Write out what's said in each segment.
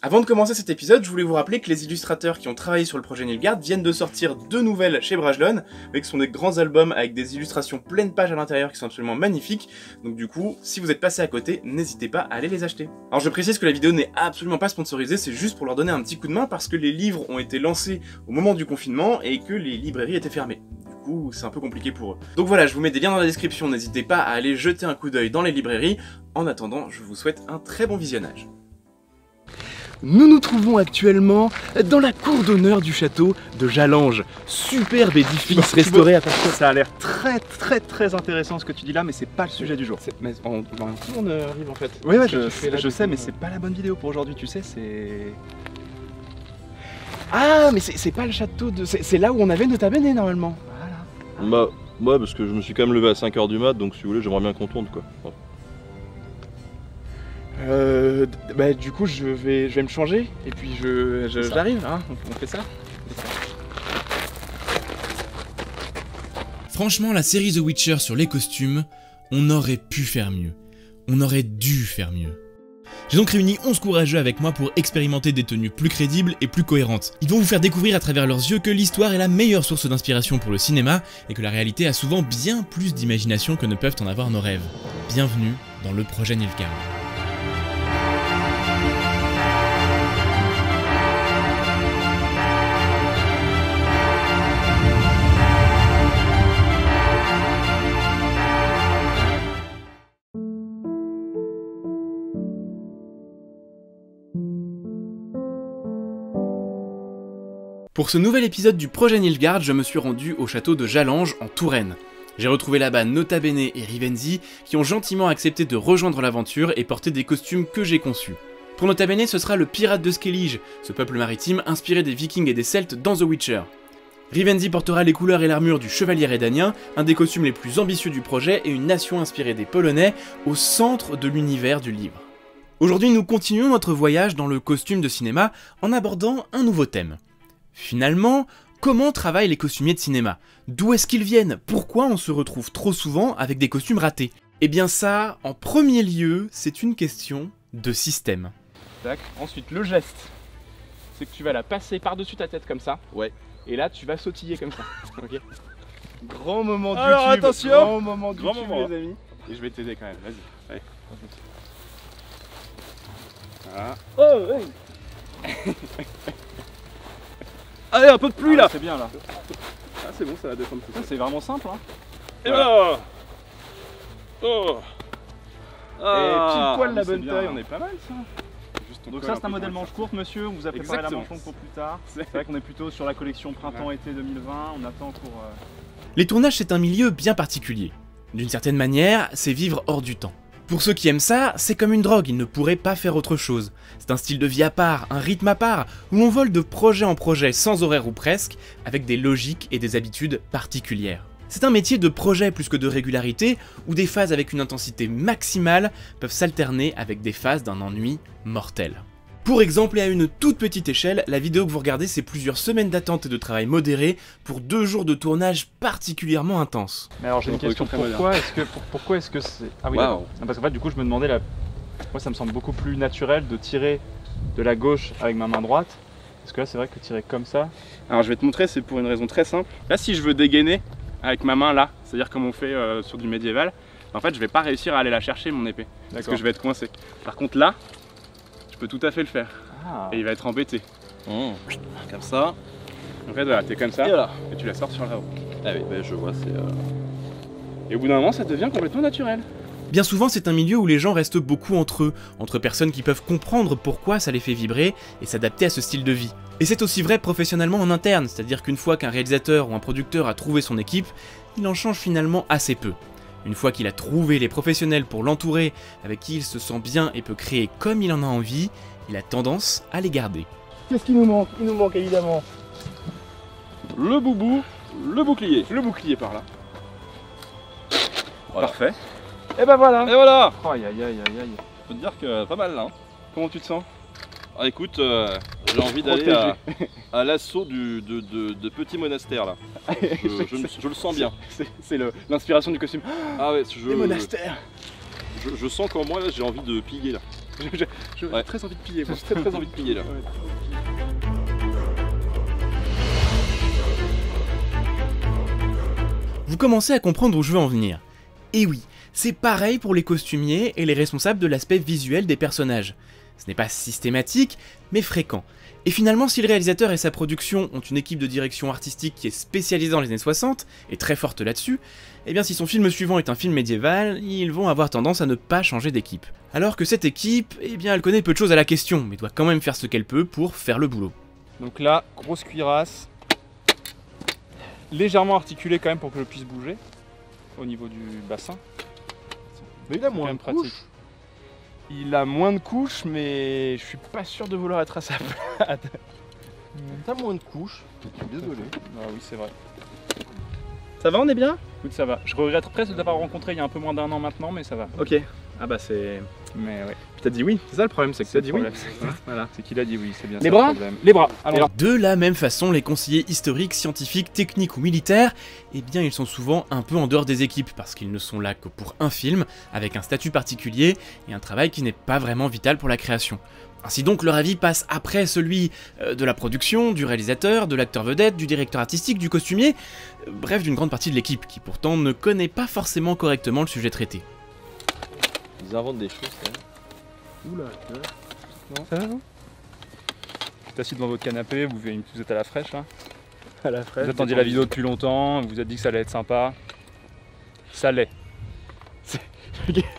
Avant de commencer cet épisode, je voulais vous rappeler que les illustrateurs qui ont travaillé sur le projet Nilfgaard viennent de sortir 2 nouvelles chez Brajlon, avec ce sont des grands albums avec des illustrations pleines pages à l'intérieur qui sont absolument magnifiques, donc du coup, si vous êtes passé à côté, n'hésitez pas à aller les acheter. Alors je précise que la vidéo n'est absolument pas sponsorisée, c'est juste pour leur donner un petit coup de main parce que les livres ont été lancés au moment du confinement et que les librairies étaient fermées. Du coup, c'est un peu compliqué pour eux. Donc voilà, je vous mets des liens dans la description, n'hésitez pas à aller jeter un coup d'œil dans les librairies. En attendant, je vous souhaite un très bon visionnage. Nous nous trouvons actuellement dans la cour d'honneur du château de Jalange. Superbe édifice restauré à partir. Ça a l'air très intéressant ce que tu dis là, mais c'est pas le sujet du jour. Mais on arrive en fait. Oui, ouais, je sais, mais c'est pas la bonne vidéo pour aujourd'hui, tu sais, c'est... Ah, mais c'est pas le château de... C'est là où on avait Nota Bene normalement. Voilà. Bah, ouais, parce que je me suis quand même levé à 5 h du mat, donc si vous voulez, j'aimerais bien qu'on tourne quoi. Ouais. Bah du coup je vais me changer et puis j'arrive, hein, on fait ça. Franchement, la série The Witcher sur les costumes, on aurait pu faire mieux. On aurait dû faire mieux. J'ai donc réuni 11 courageux avec moi pour expérimenter des tenues plus crédibles et plus cohérentes. Ils vont vous faire découvrir à travers leurs yeux que l'histoire est la meilleure source d'inspiration pour le cinéma et que la réalité a souvent bien plus d'imagination que ne peuvent en avoir nos rêves. Bienvenue dans le projet Nilfgaard. Pour ce nouvel épisode du projet Nilfgaard, je me suis rendu au château de Jalange en Touraine. J'ai retrouvé là-bas Nota Bene et Rivenzi qui ont gentiment accepté de rejoindre l'aventure et porter des costumes que j'ai conçus. Pour Nota Bene, ce sera le pirate de Skellige, ce peuple maritime inspiré des Vikings et des Celtes dans The Witcher. Rivenzi portera les couleurs et l'armure du chevalier rédanien, un des costumes les plus ambitieux du projet et une nation inspirée des Polonais au centre de l'univers du livre. Aujourd'hui, nous continuons notre voyage dans le costume de cinéma en abordant un nouveau thème. Finalement, comment travaillent les costumiers de cinéma? D'où est-ce qu'ils viennent? Pourquoi on se retrouve trop souvent avec des costumes ratés? Eh bien ça, en premier lieu, c'est une question de système. Tac. Ensuite, le geste, c'est que tu vas la passer par-dessus ta tête comme ça. Ouais. Et là, tu vas sautiller comme ça. Ok. Grand moment de Alors, YouTube. attention. Grand moment de Grand YouTube, moment. les amis. Et je vais t'aider quand même. Vas-y. Allez. Voilà. Oh, ouais. Allez, un peu de pluie là. C'est bien là. Ah, c'est bon, ça va descendre tout ça. C'est vraiment simple hein. Et voilà. Oh. Et pile poil la c'est bonne bien, taille, hein. on est pas mal ça. Juste on Donc colle ça c'est un peu modèle pour manche courte monsieur, on vous a préparé Exactement. la manche longue pour plus tard. C'est vrai qu'on est plutôt sur la collection printemps-été 2020, on attend pour... Les tournages, c'est un milieu bien particulier. D'une certaine manière, c'est vivre hors du temps. Pour ceux qui aiment ça, c'est comme une drogue, ils ne pourraient pas faire autre chose. C'est un style de vie à part, un rythme à part, où l'on vole de projet en projet sans horaire ou presque, avec des logiques et des habitudes particulières. C'est un métier de projet plus que de régularité, où des phases avec une intensité maximale peuvent s'alterner avec des phases d'un ennui mortel. Pour exemple, et à une toute petite échelle, la vidéo que vous regardez, c'est plusieurs semaines d'attente et de travail modéré pour 2 jours de tournage particulièrement intenses. Mais alors j'ai une question, pourquoi est-ce que c'est... Ah oui, Wow. parce qu'en fait du coup je me demandais, moi ça me semble beaucoup plus naturel de tirer de la gauche avec ma main droite, parce que là c'est vrai que tirer comme ça... Alors je vais te montrer, c'est pour une raison très simple. Là, si je veux dégainer avec ma main là, c'est-à-dire comme on fait sur du médiéval, en fait je vais pas réussir à aller la chercher mon épée, parce que je vais être coincé. Par contre là, je peux tout à fait le faire, et il va être embêté. Comme ça. En fait voilà, t'es comme ça, Et voilà. et tu la sors sur la haut. Ah oui, bah, je vois, c'est... Et au bout d'un moment, ça devient complètement naturel. Bien souvent, c'est un milieu où les gens restent beaucoup entre eux, entre personnes qui peuvent comprendre pourquoi ça les fait vibrer et s'adapter à ce style de vie. Et c'est aussi vrai professionnellement en interne, c'est-à-dire qu'une fois qu'un réalisateur ou un producteur a trouvé son équipe, il en change finalement assez peu. Une fois qu'il a trouvé les professionnels pour l'entourer, avec qui il se sent bien et peut créer comme il en a envie, il a tendance à les garder. Qu'est-ce qu'il nous manque? Il nous manque évidemment Le boubou, le bouclier. le bouclier par là. Voilà. Parfait. Et ben voilà. Et voilà. Aïe aïe aïe aïe aïe. Je peux te dire que pas mal là. Hein. Comment tu te sens? Ah, écoute, j'ai envie d'aller à l'assaut de petits monastères là. Je le sens bien. C'est l'inspiration du costume. Ah ouais, Les monastères. je sens qu'en moi là j'ai envie de piller là. J'ai Ouais. très envie de piller. Moi. J'ai très envie de plier là. Vous commencez à comprendre où je veux en venir. Et oui, c'est pareil pour les costumiers et les responsables de l'aspect visuel des personnages. Ce n'est pas systématique, mais fréquent. Et finalement, si le réalisateur et sa production ont une équipe de direction artistique qui est spécialisée dans les années 60, et très forte là-dessus, eh bien si son film suivant est un film médiéval, ils vont avoir tendance à ne pas changer d'équipe. Alors que cette équipe, eh bien elle connaît peu de choses à la question, mais doit quand même faire ce qu'elle peut pour faire le boulot. Donc là, grosse cuirasse. Légèrement articulée quand même pour que je puisse bouger. Au niveau du bassin. Mais il a C'est moins quand de même pratique. couches. Il a moins de couches, mais je suis pas sûr de vouloir être à sa place. T'as moins de couches. Je suis désolé. Ah oui, c'est vrai. Ça va, on est bien? Écoute, ça va. Je regrette presque de l'avoir rencontré il y a un peu moins d'1 an maintenant, mais ça va. Ok. Ah bah c'est... Mais ouais. T'as dit oui, c'est ça le problème, c'est que C'est t'as dit oui. le problème. Voilà. C'est qu'il a dit oui, c'est bien Les ça bras le problème. Les bras. Alors, De la même façon, les conseillers historiques, scientifiques, techniques ou militaires, eh bien ils sont souvent un peu en dehors des équipes, parce qu'ils ne sont là que pour un film, avec un statut particulier, et un travail qui n'est pas vraiment vital pour la création. Ainsi donc, leur avis passe après celui de la production, du réalisateur, de l'acteur vedette, du directeur artistique, du costumier, bref d'une grande partie de l'équipe, qui pourtant ne connaît pas forcément correctement le sujet traité. Ils inventent des choses quand même. oula, ça va vous êtes assis devant votre canapé, vous êtes à la fraîche là. À la fraîche. Vous attendiez la vidéo depuis longtemps, vous vous êtes dit que ça allait être sympa. Ça l'est.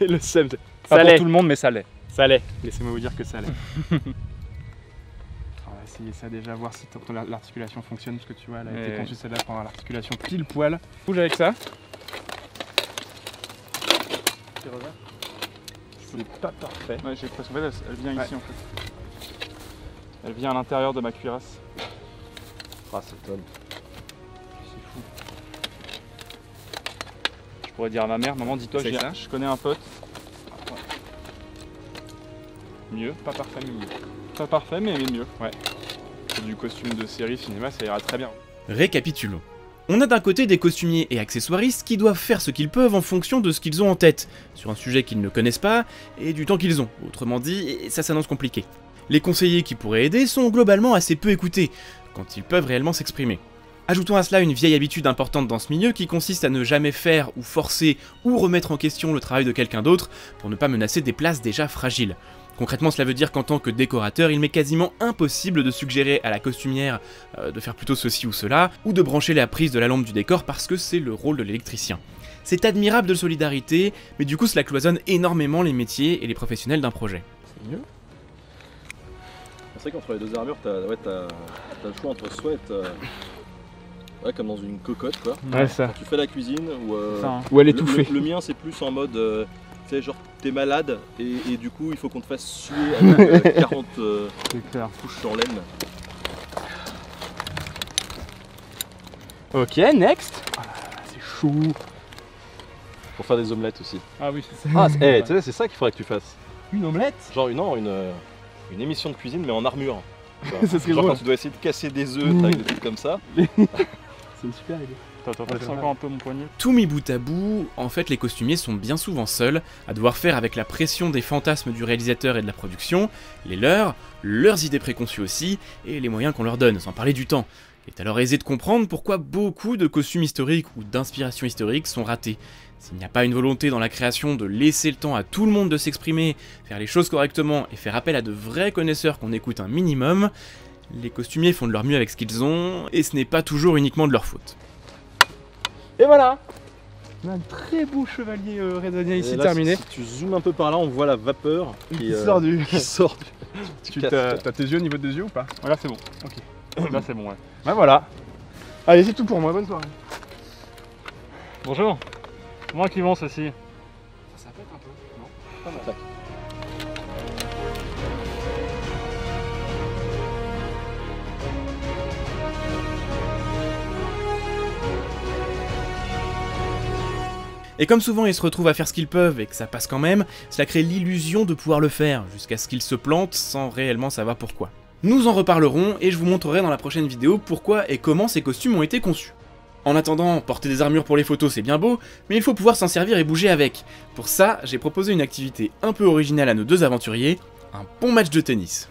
le seum. Pas pour tout le monde, mais ça l'est. Ça l'est. Laissez-moi vous dire que ça l'est. On va essayer ça déjà, voir si l'articulation fonctionne, parce que tu vois, elle a été conçue celle-là pour avoir l'articulation pile poil. Bouge avec ça. C'est pas parfait. Ouais, j'ai l'impression qu'elle vient ici en fait. Elle vient à l'intérieur de ma cuirasse. Ah, c'est top. C'est fou. Je pourrais dire à ma mère, maman, dis-toi, C'est ça. je connais un pote. Ouais. Mieux, pas parfait, mais mieux. Pas parfait, mais mieux, ouais. C'est du costume de série cinéma, ça ira très bien. Récapitulons. On a d'un côté des costumiers et accessoiristes qui doivent faire ce qu'ils peuvent en fonction de ce qu'ils ont en tête, sur un sujet qu'ils ne connaissent pas et du temps qu'ils ont. Autrement dit, ça s'annonce compliqué. Les conseillers qui pourraient aider sont globalement assez peu écoutés, quand ils peuvent réellement s'exprimer. Ajoutons à cela une vieille habitude importante dans ce milieu qui consiste à ne jamais faire ou forcer ou remettre en question le travail de quelqu'un d'autre pour ne pas menacer des places déjà fragiles. Concrètement, cela veut dire qu'en tant que décorateur, il m'est quasiment impossible de suggérer à la costumière de faire plutôt ceci ou cela, ou de brancher la prise de la lampe du décor parce que c'est le rôle de l'électricien. C'est admirable de solidarité, mais du coup cela cloisonne énormément les métiers et les professionnels d'un projet. C'est mieux. C'est vrai qu'entre les deux armures, t'as le choix entre soit être ouais, comme dans une cocotte quoi. Ouais, ça. Tu fais la cuisine ou Ou elle est étouffée. Le mien c'est plus en mode tu sais genre t'es malade et du coup il faut qu'on te fasse suer avec 40 C'est clair. couches en laine. Ok, next. Oh là là, c'est chou. Pour faire des omelettes aussi. Ah oui, c'est ça. Ah tu sais c'est ça qu'il faudrait que tu fasses. Une omelette. Genre une émission de cuisine mais en armure. Tu vois. Ça serait Genre drôle. quand tu dois essayer de casser des œufs avec des trucs comme ça. C'est une super idée. Attends, passe encore un peu mon poignet. Tout mis bout à bout, en fait les costumiers sont bien souvent seuls à devoir faire avec la pression des fantasmes du réalisateur et de la production, les leurs idées préconçues aussi, et les moyens qu'on leur donne, sans parler du temps. Il est alors aisé de comprendre pourquoi beaucoup de costumes historiques ou d'inspiration historique sont ratés. S'il n'y a pas une volonté dans la création de laisser le temps à tout le monde de s'exprimer, faire les choses correctement et faire appel à de vrais connaisseurs qu'on écoute un minimum, les costumiers font de leur mieux avec ce qu'ils ont, et ce n'est pas toujours uniquement de leur faute. Et voilà. On a un très beau chevalier raisonnien ici Et là, terminé. Si tu zoomes un peu par là, on voit la vapeur qui sort du. qui sort du Tu casque. t'as tes yeux au niveau des yeux ou pas? Voilà, c'est bon. Ok. Là, c'est bon, ouais. Bah voilà. Allez, c'est tout pour moi. Bonne soirée. Bonjour. Comment qu'ils vont ceci? Ça pète un peu, non? Pas mal. Et comme souvent ils se retrouvent à faire ce qu'ils peuvent et que ça passe quand même, cela crée l'illusion de pouvoir le faire, jusqu'à ce qu'ils se plantent sans réellement savoir pourquoi. Nous en reparlerons et je vous montrerai dans la prochaine vidéo pourquoi et comment ces costumes ont été conçus. En attendant, porter des armures pour les photos c'est bien beau, mais il faut pouvoir s'en servir et bouger avec. Pour ça, j'ai proposé une activité un peu originale à nos deux aventuriers, un bon match de tennis.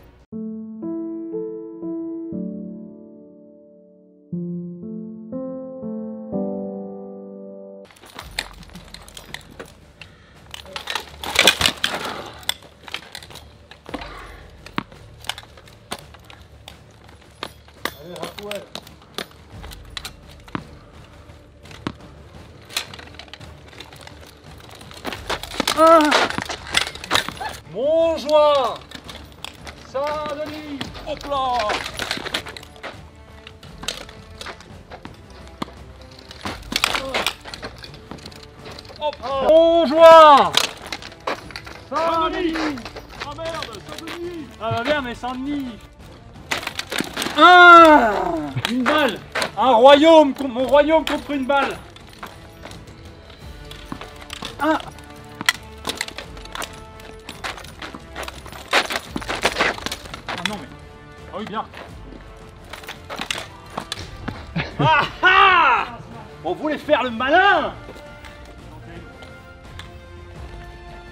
Montjoie, Saint-Denis, hop là. Hop, Montjoie, Saint-Denis. Ah merde, Saint-Denis. Ah bah bien, mais Saint-Denis. Une balle. Un royaume, mon royaume contre une balle. Ah non mais... Ah oui bien. Ah ah. On voulait faire le malin.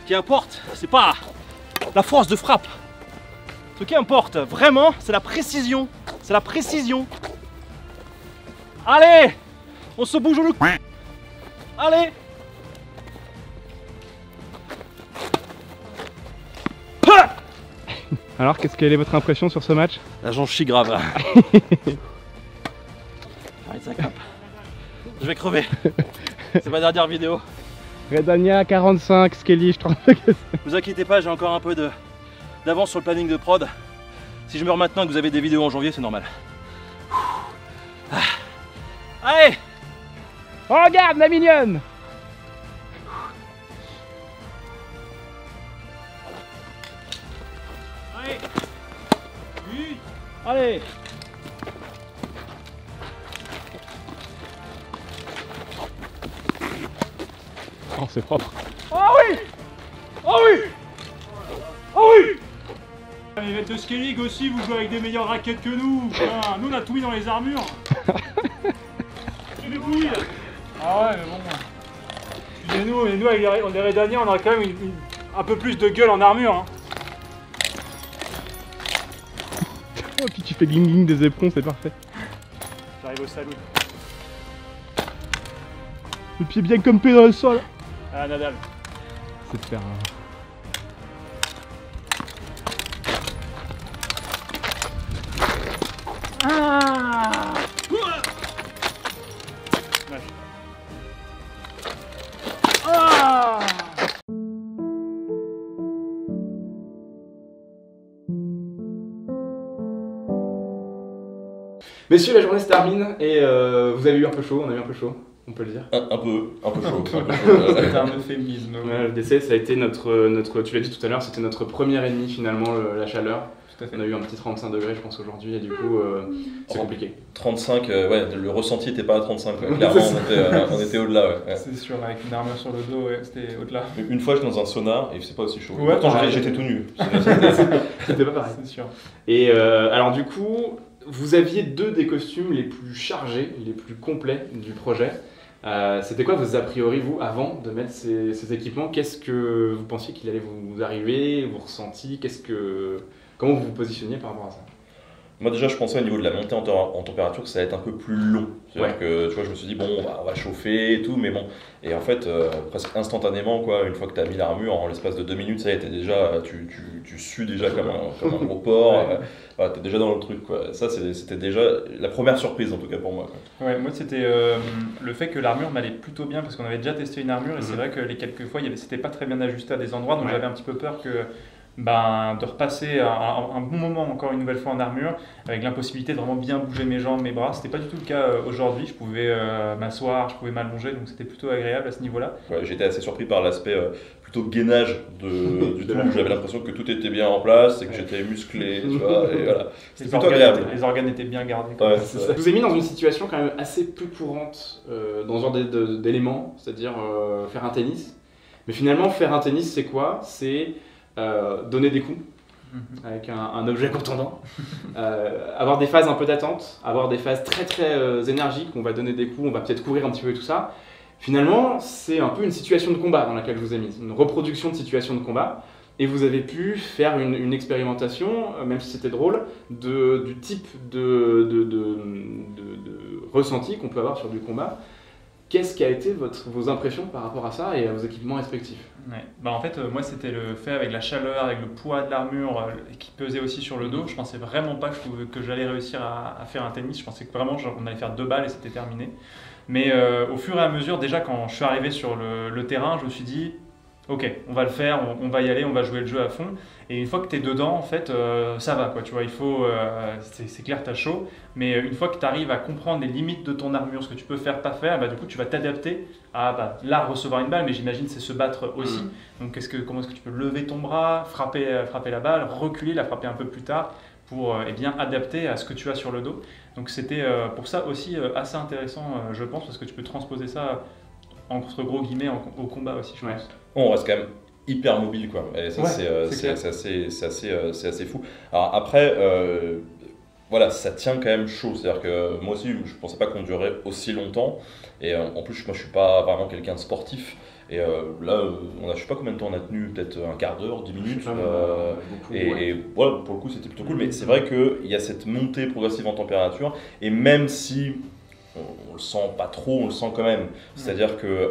Ce qui importe, c'est pas la force de frappe. Ce qui importe vraiment, c'est la précision. C'est la précision. Allez, on se bouge le cul. Allez. Alors, quelle est votre impression sur ce match? Là j'en chie grave. Arrête ça cap. Je vais crever. C'est ma dernière vidéo. Redania 45, Skelly, je trouve que Vous inquiétez pas, j'ai encore un peu d'avance sur le planning de prod. Si je meurs maintenant et que vous avez des vidéos en janvier, c'est normal. Allez. oh, regarde la mignonne. Allez. Oui. Allez. Oh, c'est propre. Oh oui. Oh oui. Oh oui. Les mecs de Skellig aussi, vous jouez avec des meilleures raquettes que nous. Ah, nous on a tout mis dans les armures. Ah ouais mais bon. Et nous avec les Redaniens on a quand même un peu plus de gueule en armure. Hein. Oh puis tu fais gling gling des éperons, c'est parfait. J'arrive au salut. Le pied bien campé dans le sol. Ah Nadal. C'est de faire un... Ah. Ah. Messieurs, la journée se termine et vous avez eu un peu chaud, on a eu un peu chaud, on peut le dire. Un peu chaud. C'était un euphémisme. Ouais, le décès, ça a été notre tu l'as dit tout à l'heure, c'était notre premier ennemi finalement, la chaleur. Tout à fait. On a eu un petit 35 degrés je pense aujourd'hui et du coup c'est compliqué. 35, ouais, le ressenti était pas à 35, ouais. Clairement on était au-delà. Ouais. C'est sûr, avec une armure sur le dos, ouais, c'était au-delà. Une fois j'étais dans un sauna et c'est pas aussi chaud. Ouais, pourtant pareil. j'étais tout nu. C'était pas pareil. C'est sûr. Et alors du coup, vous aviez deux des costumes les plus chargés, les plus complets du projet. C'était quoi vos a priori, vous, avant de mettre ces équipements? Qu'est-ce que vous pensiez qu'il allait vous arriver, vos ressentis? Comment vous vous positionniez par rapport à ça? Moi déjà je pensais au niveau de la montée en température que ça allait être un peu plus long. C'est-à-dire que tu vois, je me suis dit bon on va chauffer et tout, mais bon. Et en fait presque instantanément quoi, une fois que tu as mis l'armure, en l'espace de 2 minutes, ça y est, tu sues déjà comme un gros porc. Voilà, t'es déjà dans le truc quoi. Ça c'était déjà la première surprise en tout cas pour moi. Quoi. Ouais, moi c'était le fait que l'armure m'allait plutôt bien parce qu'on avait déjà testé une armure et c'est vrai que les quelques fois c'était pas très bien ajusté à des endroits, donc j'avais un petit peu peur que de repasser un bon moment encore une nouvelle fois en armure avec l'impossibilité de vraiment bien bouger mes jambes, mes bras. C'était pas du tout le cas aujourd'hui, je pouvais m'asseoir, je pouvais m'allonger, donc c'était plutôt agréable à ce niveau-là. Ouais, j'étais assez surpris par l'aspect plutôt gainage du truc. J'avais l'impression que tout était bien en place et que j'étais musclé, tu vois, et voilà. C'était plutôt agréable. Les organes étaient bien gardés. Ouais, Ça vous a mis dans une situation quand même assez peu courante dans ce genre d'éléments, c'est-à-dire faire un tennis. Mais finalement, faire un tennis, c'est quoi? C'est donner des coups, avec un objet contondant, avoir des phases un peu d'attente, avoir des phases très énergiques, on va donner des coups, on va peut-être courir un petit peu et tout ça. Finalement, c'est un peu une situation de combat dans laquelle je vous ai mis, une reproduction de situation de combat. Et vous avez pu faire une expérimentation, même si c'était drôle, du type de ressenti qu'on peut avoir sur du combat. Qu'est-ce qui a été vos impressions par rapport à ça et à vos équipements respectifs? Ouais. Bah en fait, moi c'était le fait avec la chaleur, avec le poids de l'armure qui pesait aussi sur le dos. Je pensais vraiment pas que j'allais réussir à faire un tennis. Je pensais que vraiment on allait faire 2 balles et c'était terminé. Mais au fur et à mesure, déjà quand je suis arrivé sur le terrain, je me suis dit ok, on va le faire, on va y aller, on va jouer le jeu à fond. Et une fois que tu es dedans, en fait, ça va, quoi. Tu vois, il faut, c'est clair, tu as chaud. Mais une fois que tu arrives à comprendre les limites de ton armure, ce que tu peux faire, pas faire, bah, du coup, tu vas t'adapter à là recevoir une balle. Mais j'imagine c'est se battre aussi. Donc, comment est-ce que tu peux lever ton bras, frapper la balle, reculer, la frapper un peu plus tard pour bien adapter à ce que tu as sur le dos. Donc, c'était pour ça aussi assez intéressant, je pense, parce que tu peux transposer ça entre gros guillemets au combat aussi, je pense. On reste quand même hyper mobile, quoi. Et ça, ouais, c'est assez fou. Alors après, voilà, ça tient quand même chaud. C'est-à-dire que moi aussi, je pensais pas qu'on durait aussi longtemps. Et en plus, moi, je suis pas vraiment quelqu'un de sportif. Et là, je sais pas combien de temps on a tenu, peut-être un quart d'heure, 10 minutes. Et voilà, pour le coup, c'était plutôt cool. Mais c'est vrai qu'il y a cette montée progressive en température. Et même si on le sent pas trop, on le sent quand même. C'est-à-dire que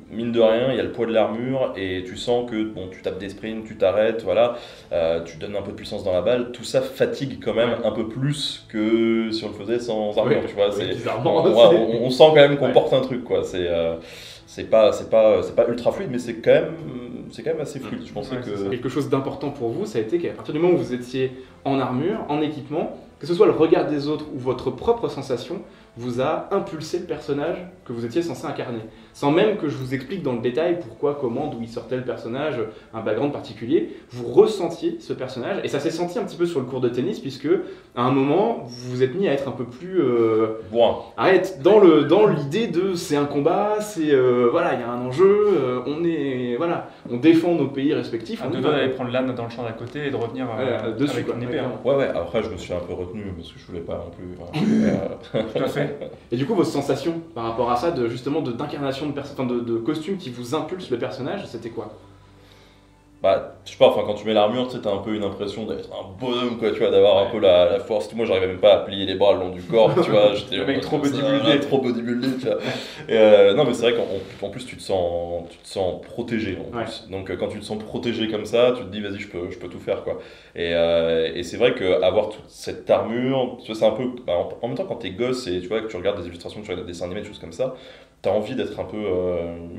mine de rien, il y a le poids de l'armure et tu sens que bon, tu tapes des sprints, tu t'arrêtes, voilà, tu donnes un peu de puissance dans la balle. Tout ça fatigue quand même un peu plus que si on le faisait sans armure. Tu vois, on sent quand même qu'on porte un truc, quoi. C'est pas ultra fluide, mais c'est quand même assez fluide. Je pensais que quelque chose d'important pour vous, ça a été qu'à partir du moment où vous étiez en armure, en équipement, que ce soit le regard des autres ou votre propre sensation, vous a impulsé le personnage que vous étiez censé incarner. Sans même que je vous explique dans le détail pourquoi, comment, d'où il sortait le personnage, un background particulier, vous ressentiez ce personnage. Et ça s'est senti un petit peu sur le cours de tennis, puisque à un moment, vous vous êtes mis à être un peu plus... Arrête, dans l'idée de c'est un combat, c'est... voilà, il y a un enjeu, on défend nos pays respectifs. On doit aller prendre l'âne dans le champ d'à côté et de revenir dessus, avec une épée. Ouais, après je me suis un peu retenu, parce que je voulais pas non plus... Tout à fait. Et du coup, vos sensations par rapport à ça, d'incarnation de costume qui vous impulse le personnage, c'était quoi? Bah, je sais pas, quand tu mets l'armure, tu sais, t'as un peu une impression d'être un bonhomme, quoi, tu vois, d'avoir un peu la force. Moi, j'arrivais même pas à plier les bras le long du corps, tu vois, j'étais le mec trop bodybuildé, tu vois. Et, non, mais c'est vrai qu'en plus, tu te sens protégé, en plus. Donc, quand tu te sens protégé comme ça, tu te dis, vas-y, je peux tout faire, quoi. Et c'est vrai qu'avoir toute cette armure, tu vois, c'est un peu, en même temps, quand t'es gosse et tu vois, que tu regardes des illustrations, tu regardes des dessins animés, des choses comme ça, t'as envie d'être un peu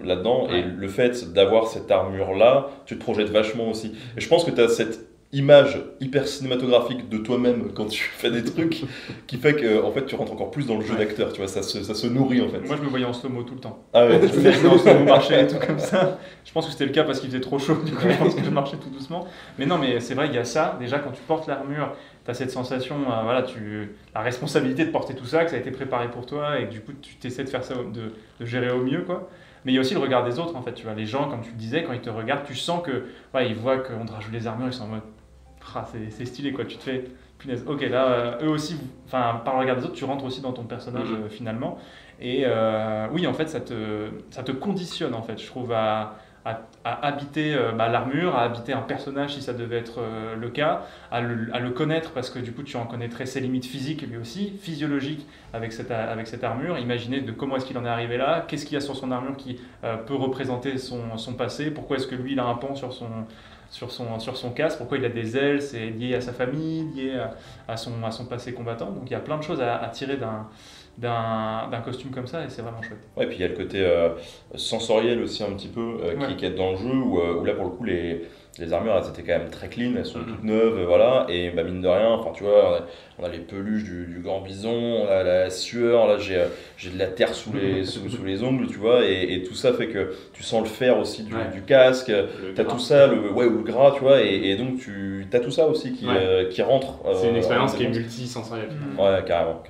là-dedans, et le fait d'avoir cette armure-là, tu te projettes vachement aussi. Et je pense que t'as cette image hyper cinématographique de toi-même quand tu fais des trucs qui fait que en fait, tu rentres encore plus dans le jeu d'acteur, tu vois, ça se nourrit en fait. Moi je me voyais en slow-mo tout le temps. Ah ouais. Je me faisais en slow-mo marcher et tout comme ça. Je pense que c'était le cas parce qu'il faisait trop chaud, du coup je pense que je marchais tout doucement. Mais non, mais c'est vrai, il y a ça, déjà quand tu portes l'armure, tu as cette sensation, la responsabilité de porter tout ça, que ça a été préparé pour toi et que du coup tu t'essaies de faire ça, de gérer au mieux, quoi. Mais il y a aussi le regard des autres en fait, tu vois, les gens, comme tu le disais, quand ils te regardent, tu sens que, ils voient qu'on te rajoute les armures, ils sont en mode, c'est stylé, quoi, tu te fais, punaise, ok, là, eux aussi, par le regard des autres, tu rentres aussi dans ton personnage finalement. Et oui, en fait, ça te conditionne, en fait, je trouve, à habiter l'armure, à habiter un personnage si ça devait être le cas, à le connaître parce que du coup tu en connaîtrais ses limites physiques mais aussi physiologiques avec cette armure. Imaginez de comment est-ce qu'il en est arrivé là, qu'est-ce qu'il y a sur son armure qui peut représenter son passé, pourquoi est-ce que lui il a un pan sur son casque, pourquoi il a des ailes, c'est lié à sa famille, lié à son passé combattant. Donc il y a plein de choses à tirer d'un costume comme ça et c'est vraiment chouette. Ouais, puis il y a le côté sensoriel aussi un petit peu qui est dans le jeu où là pour le coup les armures elles étaient quand même très clean, elles sont toutes neuves, voilà, et mine de rien, tu vois, on a les peluches du grand bison, on a la sueur, là j'ai de la terre sous les ongles, tu vois, et tout ça fait que tu sens le fer aussi du casque, t'as tout ça, ou le gras, tu vois, et donc t'as tout ça aussi qui rentre. C'est une expérience qui est multisensorielle. Ouais, carrément.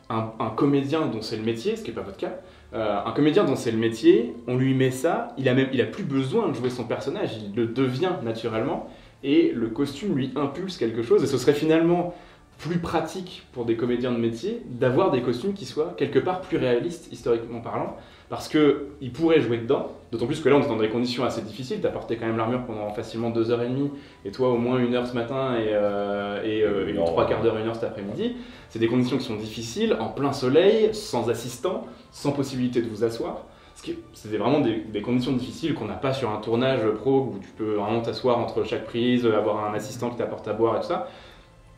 Un comédien dont c'est le métier, ce qui n'est pas votre cas, un comédien dont c'est le métier, on lui met ça, il a plus besoin de jouer son personnage, il le devient naturellement. et le costume lui impulse quelque chose, et ce serait finalement plus pratique pour des comédiens de métier d'avoir des costumes qui soient quelque part plus réalistes, historiquement parlant, parce qu'ils pourraient jouer dedans, d'autant plus que là on est dans des conditions assez difficiles, t'as porté quand même l'armure pendant facilement 2h30, et toi au moins 1 heure ce matin et 3/4 d'heure, 1 heure cet après-midi. C'est des conditions qui sont difficiles, en plein soleil, sans assistant, sans possibilité de vous asseoir. C'est vraiment des conditions difficiles qu'on n'a pas sur un tournage pro où tu peux vraiment t'asseoir entre chaque prise, avoir un assistant qui t'apporte à boire et tout ça.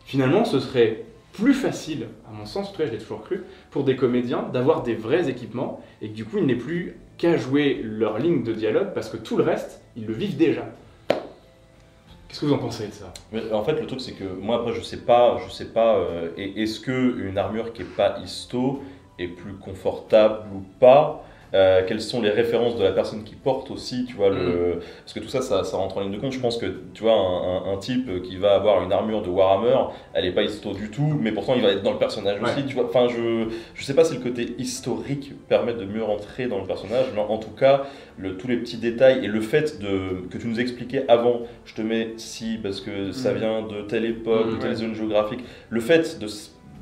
Finalement, ce serait plus facile, à mon sens, en tout cas je l'ai toujours cru, pour des comédiens d'avoir des vrais équipements et que du coup ils n'aient plus qu'à jouer leur ligne de dialogue parce que tout le reste, ils le vivent déjà. Qu'est-ce que vous en pensez de ça? Mais en fait, le truc, c'est que moi, après, je sais pas, est-ce qu'une armure qui est pas histo est plus confortable ou pas? Quelles sont les références de la personne qui porte aussi, tu vois, parce que tout ça, ça rentre en ligne de compte. Je pense que, tu vois, un type qui va avoir une armure de Warhammer, elle est pas histo du tout, mais pourtant il va être dans le personnage aussi, tu vois. Enfin, je sais pas si le côté historique permet de mieux rentrer dans le personnage, mais en tout cas, tous les petits détails et le fait que tu nous expliquais avant, je te mets ci parce que ça vient de telle époque, de telle zone géographique, le fait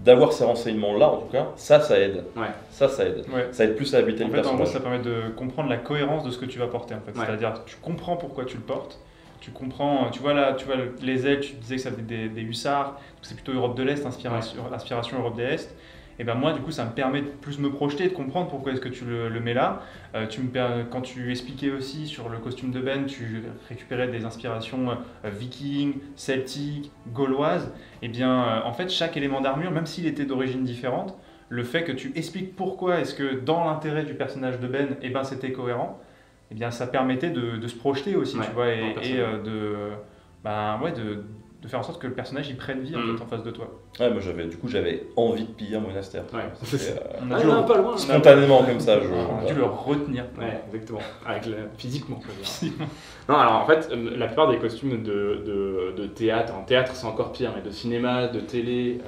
d'avoir ces renseignements-là, en tout cas, ça aide. Ouais. Ça aide. Ouais. Ça aide plus à habiter le personnage. En gros, ça permet de comprendre la cohérence de ce que tu vas porter, en fait. Ouais. C'est-à-dire, tu comprends pourquoi tu le portes, tu comprends, tu vois les ailes, tu disais que ça venait des hussards, c'est plutôt Europe de l'Est, inspiration Europe de l'Est. Et ben moi, du coup, ça me permet de plus me projeter, de comprendre pourquoi est-ce que tu le mets là. Quand tu expliquais aussi sur le costume de Ben, tu récupérais des inspirations vikings, celtiques, gauloises. Et bien, en fait, chaque élément d'armure, même s'il était d'origine différente, le fait que tu expliques pourquoi est-ce que dans l'intérêt du personnage de Ben, eh ben, c'était cohérent, eh bien, ça permettait de se projeter aussi, tu vois, de faire en sorte que le personnage il prenne vie en fait, en face de toi. Ouais, moi j'avais envie de piller un monastère. Ouais. On a pas loin. Spontanément comme ça. On a dû le retenir. Ouais, exactement. Physiquement. Non, alors en fait, la plupart des costumes de théâtre, en théâtre c'est encore pire, mais de cinéma, de télé,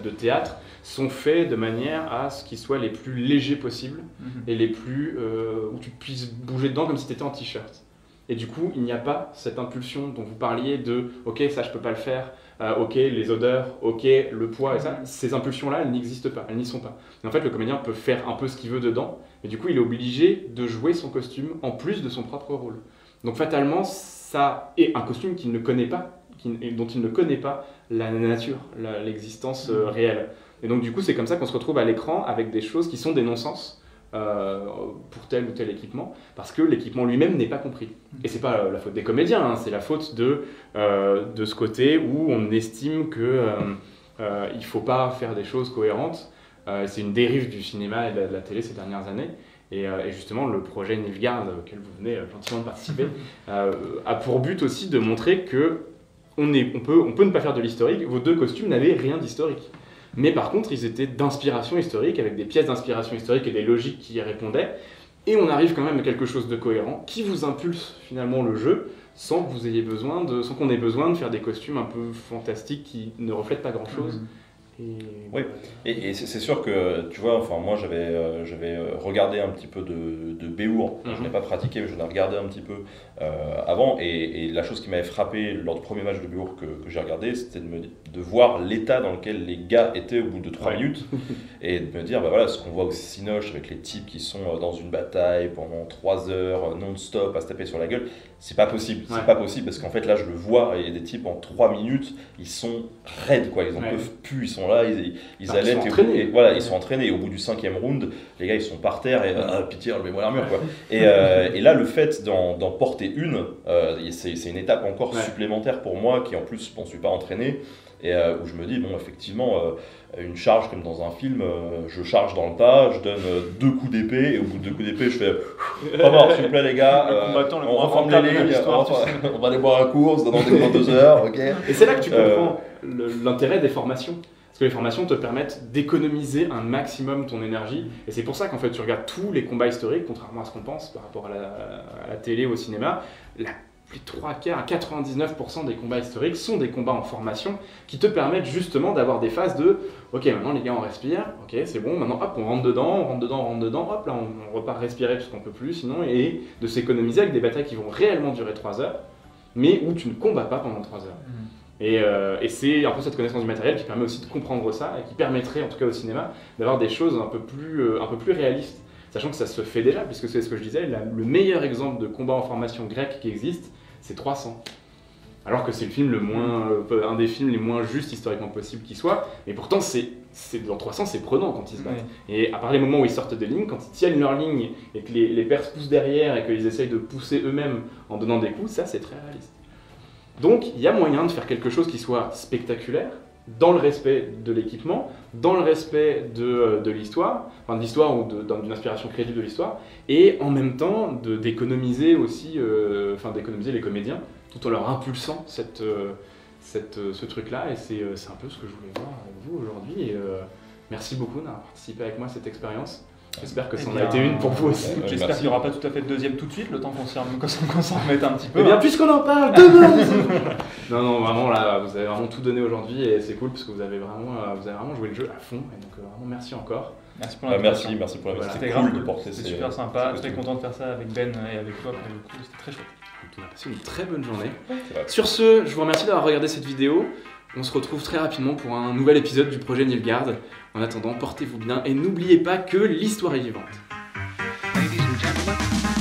de théâtre, sont faits de manière à ce qu'ils soient les plus légers possibles et les plus où tu puisses bouger dedans comme si tu étais en t-shirt. Et du coup, il n'y a pas cette impulsion dont vous parliez de « ok, ça je peux pas le faire, ok, les odeurs, ok, le poids et ça ». Ces impulsions-là, elles n'existent pas, elles n'y sont pas. Et en fait, le comédien peut faire un peu ce qu'il veut dedans, mais du coup, il est obligé de jouer son costume en plus de son propre rôle. Donc fatalement, ça est un costume qu'il ne connaît pas, dont il ne connaît pas la nature, l'existence réelle. Et donc du coup, c'est comme ça qu'on se retrouve à l'écran avec des choses qui sont des non-sens. Pour tel ou tel équipement, parce que l'équipement lui-même n'est pas compris. Et c'est pas la faute des comédiens, hein, c'est la faute de ce côté où on estime que il faut pas faire des choses cohérentes. C'est une dérive du cinéma et de la télé ces dernières années. Et justement, le projet Nilfgaard, auquel vous venez gentiment de participer, a pour but aussi de montrer que on peut ne pas faire de l'historique. Vos deux costumes n'avaient rien d'historique. Mais par contre, ils étaient d'inspiration historique, avec des pièces d'inspiration historique et des logiques qui y répondaient. Et on arrive quand même à quelque chose de cohérent, qui vous impulse finalement le jeu, sans qu'on ait besoin de faire des costumes un peu fantastiques qui ne reflètent pas grand-chose. Oui, et c'est sûr que, tu vois, enfin, moi j'avais regardé un petit peu de Béour, je n'ai pas pratiqué, mais j'en ai regardé un petit peu avant, et la chose qui m'avait frappé lors du premier match de Béour que j'ai regardé, c'était de voir l'état dans lequel les gars étaient au bout de 3 minutes, et de me dire, bah voilà, ce qu'on voit au Cinoche avec les types qui sont dans une bataille pendant 3 heures non-stop à se taper sur la gueule, c'est pas possible, c'est pas possible, parce qu'en fait là je le vois, il y a des types en 3 minutes, ils sont raides, quoi, ils en peuvent plus, ils sont là, ils allaitent, ils sont entraînés, et au bout du 5e round, les gars ils sont par terre, et pitié, enlevez-moi l'armure, quoi. Et là le fait d'en porter une, c'est une étape encore supplémentaire pour moi, qui en plus, je ne suis pas entraîné, et où je me dis, bon, effectivement, une charge comme dans un film, je charge dans le tas, je donne 2 coups d'épée, et au bout de 2 coups d'épée, je fais pas mort, s'il vous plaît, les gars, on reforme les lignes, on va aller boire un coup, on se donne rendez-vous dans 2 heures, ok. Et c'est là que tu comprends l'intérêt des formations. Parce que les formations te permettent d'économiser un maximum ton énergie. Et c'est pour ça qu'en fait, tu regardes tous les combats historiques, contrairement à ce qu'on pense par rapport à la télé ou au cinéma. Les 3 quarts à 99% des combats historiques sont des combats en formation qui te permettent justement d'avoir des phases de « Ok, maintenant les gars, on respire. Ok, c'est bon. Maintenant, hop, on rentre dedans. Hop, là, on repart respirer parce qu'on peut plus sinon. » Et de s'économiser avec des batailles qui vont réellement durer 3 heures. mais où tu ne combats pas pendant 3 heures. Et c'est un peu cette connaissance du matériel qui permet aussi de comprendre ça et qui permettrait, en tout cas au cinéma, d'avoir des choses un peu plus réalistes. Sachant que ça se fait déjà, puisque c'est ce que je disais, le meilleur exemple de combat en formation grecque qui existe, c'est 300. Alors que c'est le film un des films les moins justes historiquement possible qui soit, mais pourtant dans 300 c'est prenant quand ils se battent. Et à part les moments où ils sortent des lignes, quand ils tiennent leur ligne et que les Perses poussent derrière et qu'ils essayent de pousser eux-mêmes en donnant des coups, ça c'est très réaliste. Donc il y a moyen de faire quelque chose qui soit spectaculaire, dans le respect de l'équipement, dans le respect de l'histoire, enfin de l'histoire ou d'une inspiration crédible de l'histoire, et en même temps d'économiser aussi, d'économiser les comédiens, tout en leur impulsant ce truc-là, et c'est un peu ce que je voulais voir avec vous aujourd'hui, et merci beaucoup d'avoir participé avec moi à cette expérience. J'espère que ça en a été une pour vous aussi. J'espère qu'il n'y aura pas tout à fait de deuxième tout de suite, le temps qu'on s'en remette un petit peu. Eh bien, puisqu'on en parle, demain Non, vraiment, là, vous avez vraiment tout donné aujourd'hui, et c'est cool, parce que vous avez vraiment joué le jeu à fond, et donc vraiment merci encore. Merci pour l'invitation. Merci pour l'invitation. C'était cool de porter c'est super sympa, très content de faire ça avec Ben et avec toi, pour le coup, c'était très chouette. On a passé une très bonne journée. Sur ce, je vous remercie d'avoir regardé cette vidéo. On se retrouve très rapidement pour un nouvel épisode du projet Nilfgaard. En attendant, portez-vous bien et n'oubliez pas que l'histoire est vivante. Ladies and gentlemen.